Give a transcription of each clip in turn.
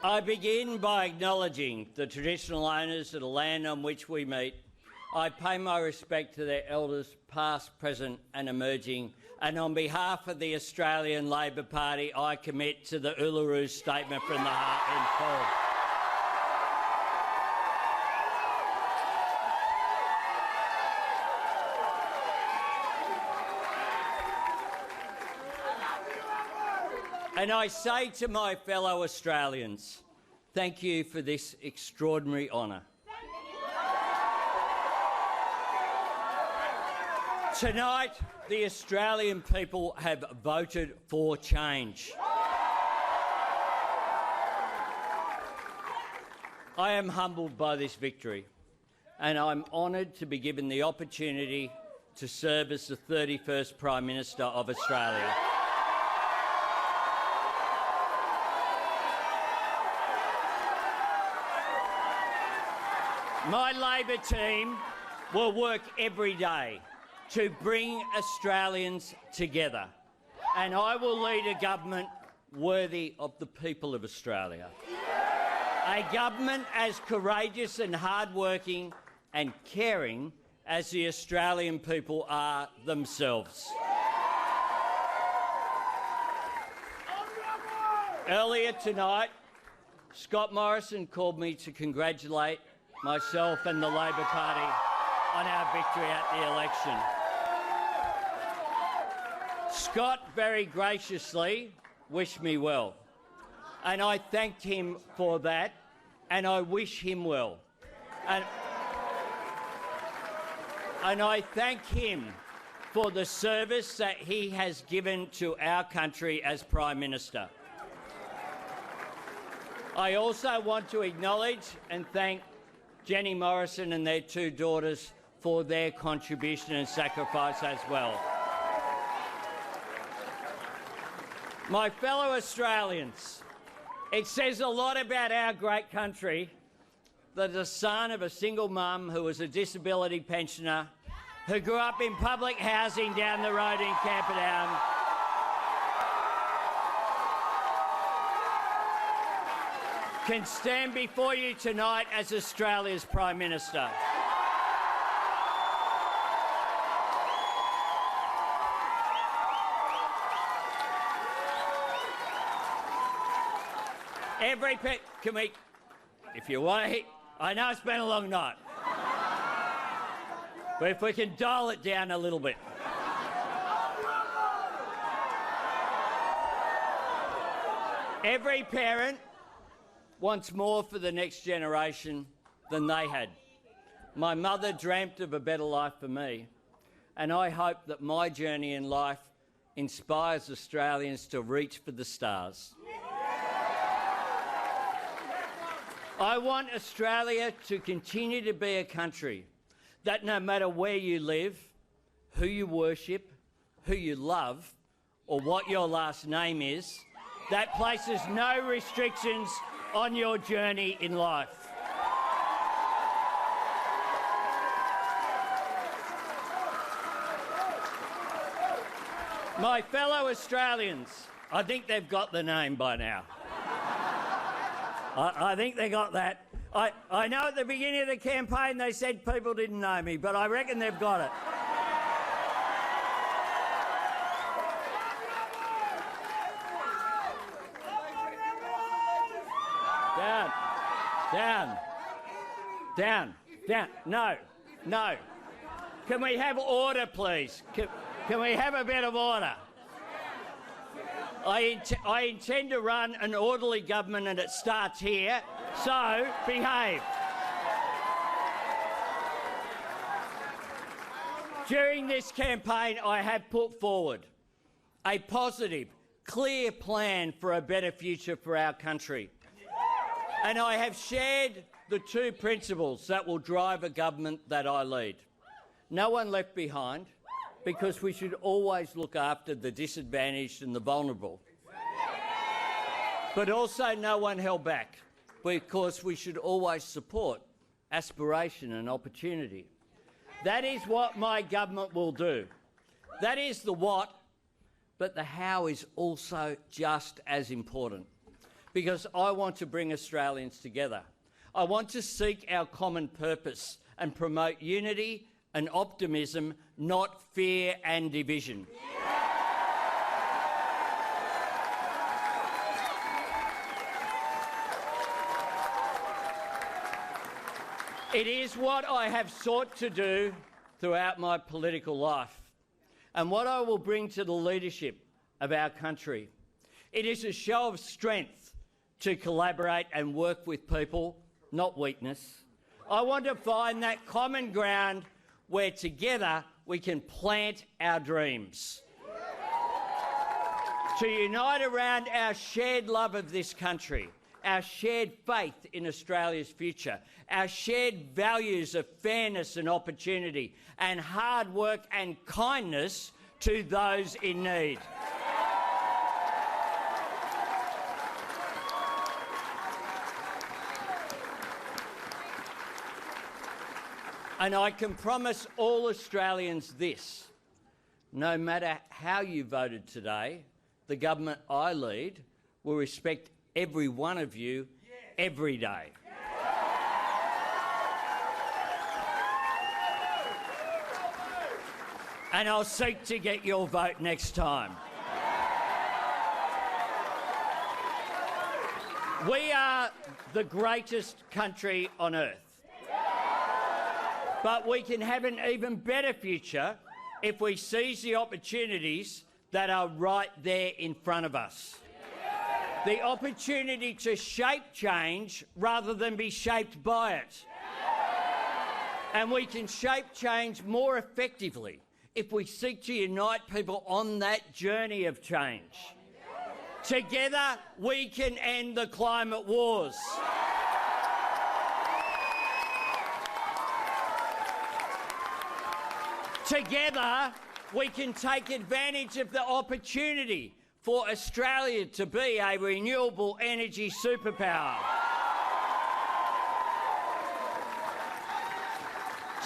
I begin by acknowledging the traditional owners of the land on which we meet. I pay my respect to their elders, past, present and emerging, and on behalf of the Australian Labor Party, I commit to the Uluru Statement from the Heart in full. And I say to my fellow Australians, thank you for this extraordinary honour. Tonight, the Australian people have voted for change. I am humbled by this victory, and I'm honoured to be given the opportunity to serve as the 31st Prime Minister of Australia. My Labor team will work every day to bring Australians together, and I will lead a government worthy of the people of Australia. A government as courageous and hardworking and caring as the Australian people are themselves. Earlier tonight, Scott Morrison called me to congratulate myself and the Labor Party on our victory at the election. Scott very graciously wished me well, and I thanked him for that, and I wish him well. And I thank him for the service that he has given to our country as Prime Minister. I also want to acknowledge and thank Jenny Morrison and their two daughters for their contribution and sacrifice as well. My fellow Australians, it says a lot about our great country that the son of a single mum who was a disability pensioner, who grew up in public housing down the road in Camperdown, can stand before you tonight as Australia's Prime Minister. Can we, if you want to, I know it's been a long night, but if we can dial it down a little bit. Every parent wants more for the next generation than they had. My mother dreamt of a better life for me, and I hope that my journey in life inspires Australians to reach for the stars. I want Australia to continue to be a country that no matter where you live, who you worship, who you love, or what your last name is, that places no restrictions on your journey in life. My fellow Australians, I think they've got the name by now. I think they got that. I know at the beginning of the campaign they said people didn't know me, but I reckon they've got it. Down. No. Can we have order, please? Can we have a bit of order? I intend to run an orderly government, and it starts here, so behave. During this campaign, I have put forward a positive, clear plan for a better future for our country. And I have shared the two principles that will drive a government that I lead. No one left behind, because we should always look after the disadvantaged and the vulnerable. But also no one held back, because we should always support aspiration and opportunity. That is what my government will do. That is the what, but the how is also just as important. because I want to bring Australians together. I want to seek our common purpose and promote unity and optimism, not fear and division. It is what I have sought to do throughout my political life and what I will bring to the leadership of our country. It is a show of strength to collaborate and work with people, not weakness. I want to find that common ground where together we can plant our dreams. To unite around our shared love of this country, our shared faith in Australia's future, our shared values of fairness and opportunity, and hard work and kindness to those in need. And I can promise all Australians this: no matter how you voted today, the government I lead will respect every one of you every day. And I'll seek to get your vote next time. We are the greatest country on earth. But we can have an even better future if we seize the opportunities that are right there in front of us. The opportunity to shape change rather than be shaped by it. And we can shape change more effectively if we seek to unite people on that journey of change. Together, we can end the climate wars. Together, we can take advantage of the opportunity for Australia to be a renewable energy superpower.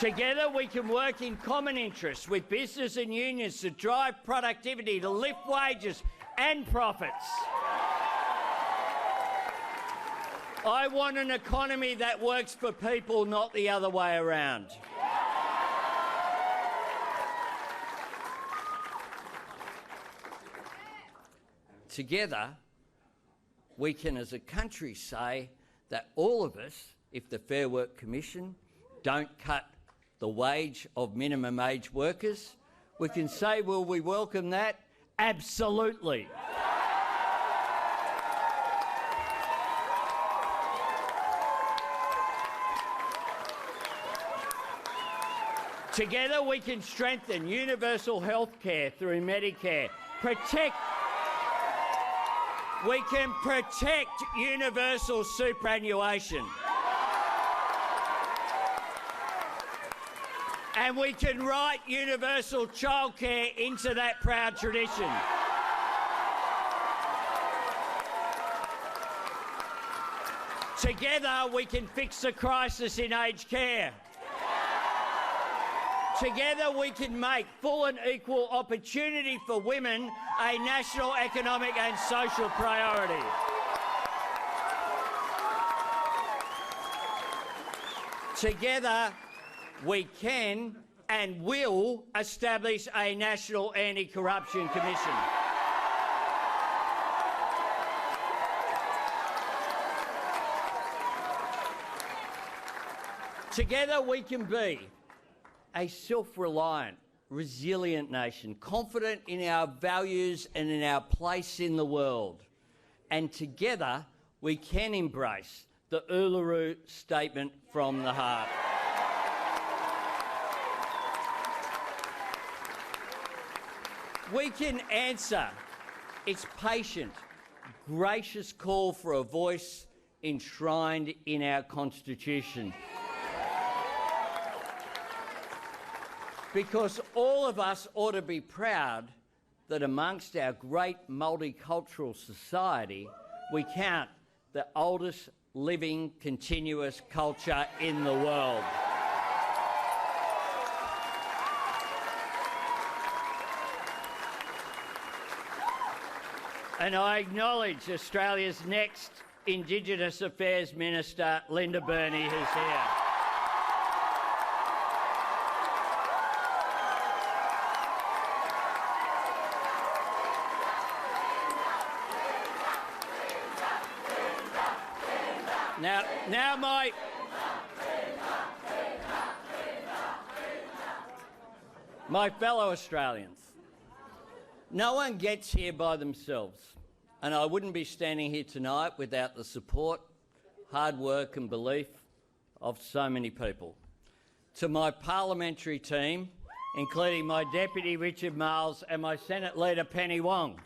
Together, we can work in common interests with business and unions to drive productivity, to lift wages and profits. I want an economy that works for people, not the other way around. Together, we can as a country say that all of us, if the Fair Work Commission don't cut the wage of minimum age workers, we can say, will we welcome that? Absolutely. Together we can strengthen universal health care through Medicare, we can protect universal superannuation. And we can write universal childcare into that proud tradition. Together we can fix the crisis in aged care. Together we can make full and equal opportunity for women a national economic and social priority. Together we can and will establish a National Anti-Corruption Commission. Together we can be a self-reliant, resilient nation, confident in our values and in our place in the world. And together we can embrace the Uluru Statement from the Heart. We can answer its patient, gracious call for a voice enshrined in our Constitution. Because all of us ought to be proud that amongst our great multicultural society, we count the oldest living continuous culture in the world. And I acknowledge Australia's next Indigenous Affairs Minister, Linda Burney, who's here. Now my fellow Australians, no one gets here by themselves, and I wouldn't be standing here tonight without the support, hard work and belief of so many people. To my parliamentary team, including my Deputy Richard Marles and my Senate Leader Penny Wong.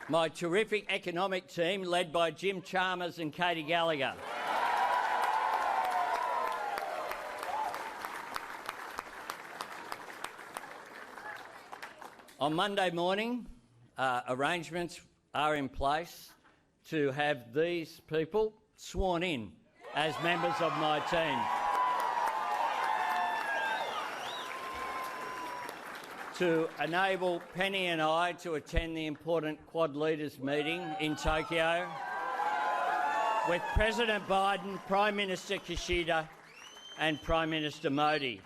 My terrific economic team led by Jim Chalmers and Katie Gallagher. On Monday morning, arrangements are in place to have these people sworn in as members of my team. To enable Penny and I to attend the important Quad Leaders meeting in Tokyo with President Biden, Prime Minister Kishida and Prime Minister Modi.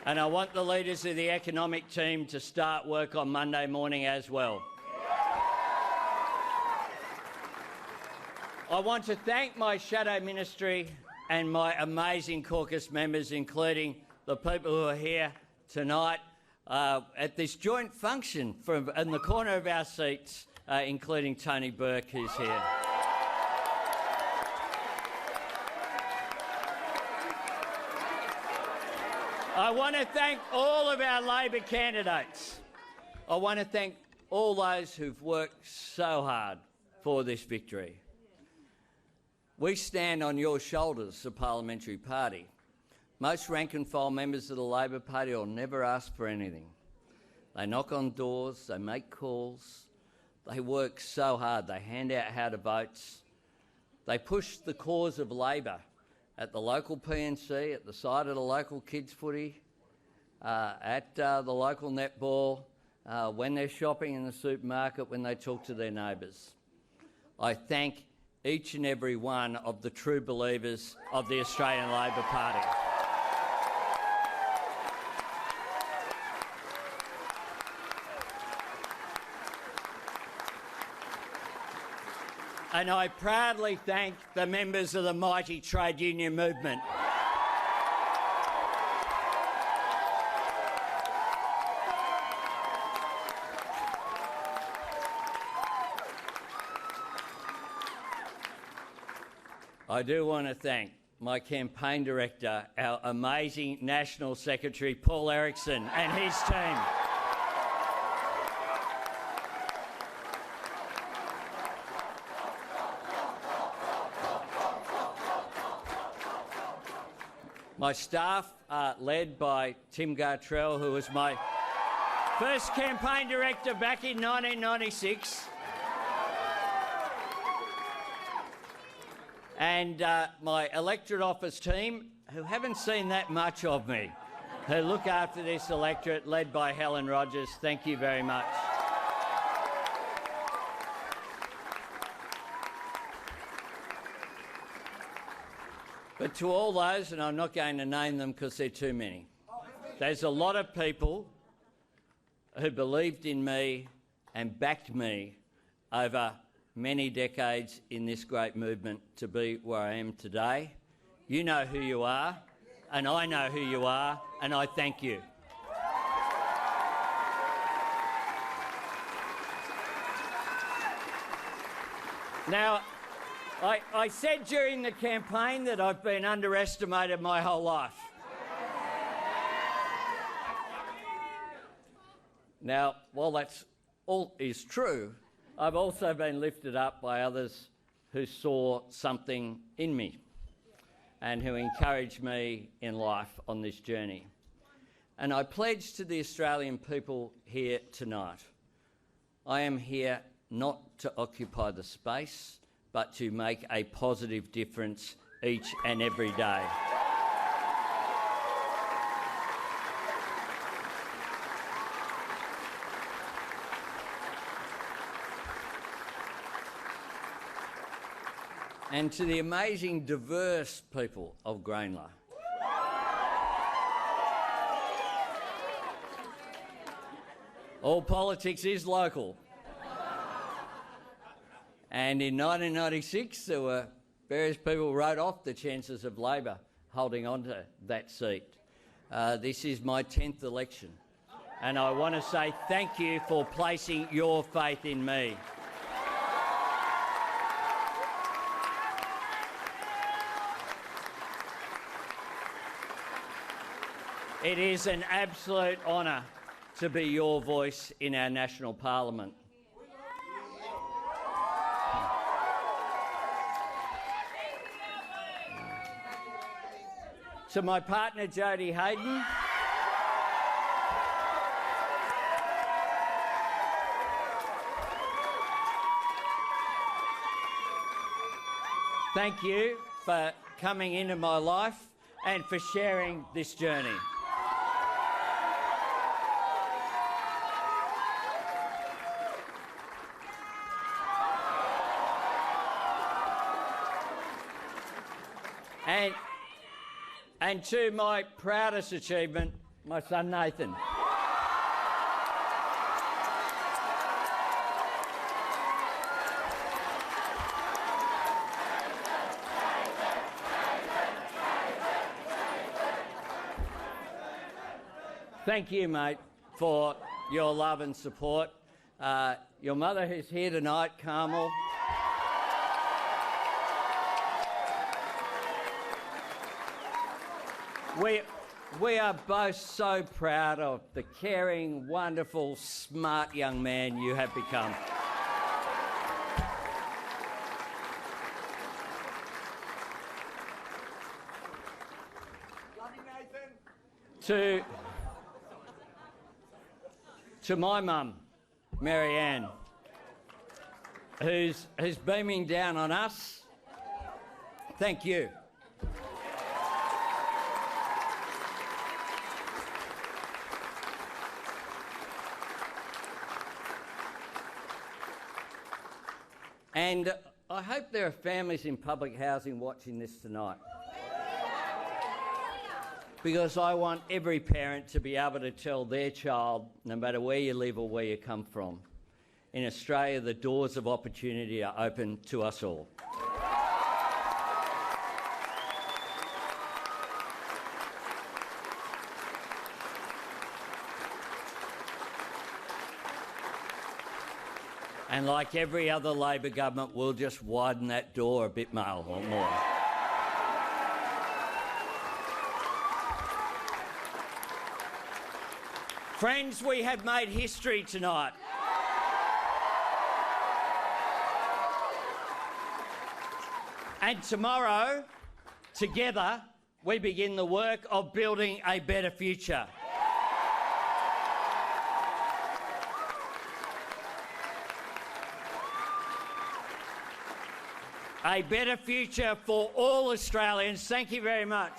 And I want the leaders of the economic team to start work on Monday morning as well. I want to thank my shadow ministry and my amazing caucus members, including the people who are here tonight at this joint function from in the corner of our seats, including Tony Burke, who's here. I want to thank all of our Labor candidates. I want to thank all those who've worked so hard for this victory. We stand on your shoulders, the parliamentary party. Most rank-and-file members of the Labor Party will never ask for anything. They knock on doors, they make calls, they work so hard, they hand out how-to-votes. They push the cause of Labor at the local PNC, at the side of the local kids footy, at the local netball, when they're shopping in the supermarket, when they talk to their neighbours. I thank each and every one of the true believers of the Australian Labor Party. And I proudly thank the members of the mighty trade union movement. I do want to thank my campaign director, our amazing National Secretary Paul Erickson and his team. My staff, led by Tim Gartrell, who was my first campaign director back in 1996. And my electorate office team, who haven't seen that much of me, who look after this electorate, led by Helen Rogers. Thank you very much. But to all those, and I'm not going to name them because they're too many, there's a lot of people who believed in me and backed me over many decades in this great movement to be where I am today. You know who you are, and I know who you are, and I thank you. Now, I said during the campaign that I've been underestimated my whole life. Now, while that's all is true, I've also been lifted up by others who saw something in me and who encouraged me in life on this journey. And I pledge to the Australian people here tonight, I am here not to occupy the space, but to make a positive difference each and every day. And to the amazing diverse people of Greenlaw. All politics is local. And in 1996, there were various people who wrote off the chances of Labor holding on to that seat. This is my 10th election, and I want to say thank you for placing your faith in me. It is an absolute honour to be your voice in our national parliament. To my partner Jodie Hayden, thank you for coming into my life and for sharing this journey. And to my proudest achievement, my son Nathan. Thank you, mate, for your love and support. Your mother who's here tonight, Carmel. We are both so proud of the caring, wonderful, smart young man you have become. Love you, Nathan. To my mum, Mary Ann, who's beaming down on us, thank you. And I hope there are families in public housing watching this tonight, because I want every parent to be able to tell their child, no matter where you live or where you come from, in Australia the doors of opportunity are open to us all. And like every other Labor government, we'll just widen that door a bit more. Friends, we have made history tonight. And tomorrow, together, we begin the work of building a better future. A better future for all Australians. Thank you very much.